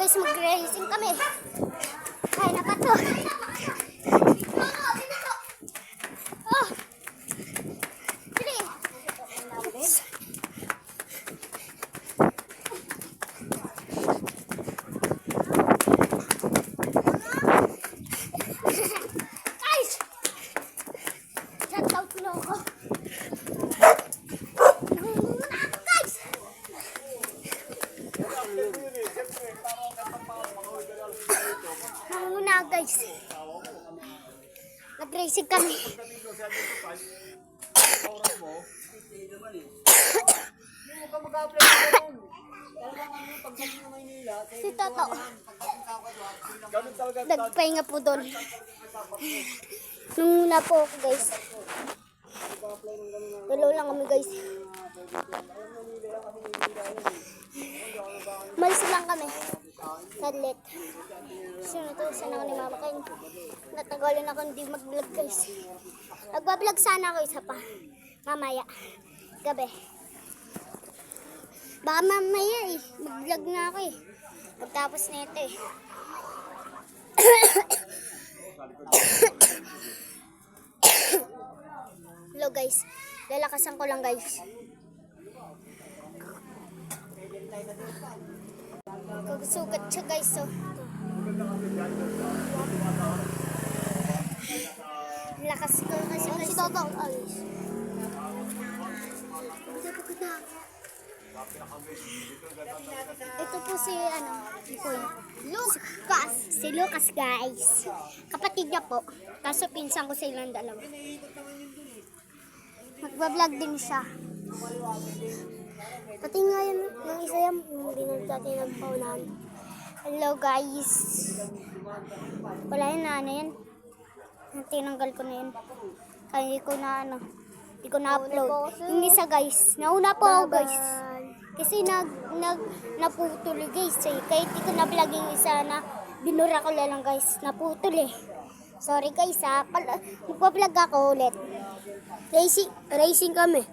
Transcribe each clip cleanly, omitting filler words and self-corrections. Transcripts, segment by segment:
guys, mag-racing kami. Kaya na pa to. Oh. Dali. Guys! Shout out mo ako. Guys! Nanguna guys. Nag-racing kami. Si Toto. Nagpahinga po doon. Nanguna po ako guys. Dalaw lang kami guys. Malis lang kami. Sadlit. Sinutusan ako ni Mama kayo. Natagalan ako hindi mag-vlog guys. Nagbablog sana ako isa pa. Mamaya. Gabi. Baka mamaya eh. Mag-vlog na ako eh. Pagtapos na ito eh. Hello guys. Lalakasan ko lang guys. Kagsugat siya guys so. Lakas ko kasi guys. Si Toto alis. Ito po si Lucas. Si Lucas guys. Kapatid niya po. Kaso pinsan ko silang dalawa. Magbablog din siya. Pati nga yun, ng isa yan, hindi natin nagpaunahan. Hello guys. Wala yun na ano yan. Tinanggal ko na yun. Kaya hindi ko na-upload. Yung isa guys, nauna po ako guys. Kasi naputol guys eh. Kaya hindi ko na-vlog yung isa na binura ko lang guys. Naputol eh. Sorry guys ha. Magpa-vlog ako ulit. Racing kami.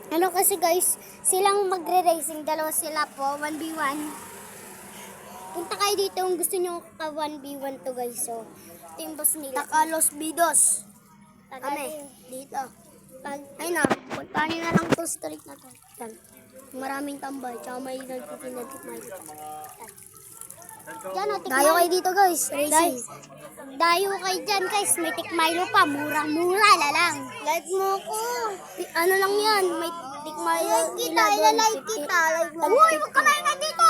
Ano kasi guys, silang magre-racing, dalawa sila po, 1v1. Punta kayo dito kung gusto nyo ka 1v1 to guys. So, ito yung boss nila. Takalos Bidos. Kami, dito. Ayun na, puntahan nyo na lang to street na to. Yan. Maraming tambay, tsaka may nagtitinagtikmay. Yan o, tikmay. Dayo kayo dito guys, racing. Dayo kayo dyan guys, may tikmaylo pa, murang-mura lang. Like mo ko. Ano lang yan, may tikmaylo. Like kita, like kita. Uy, huwag ka maingay dito.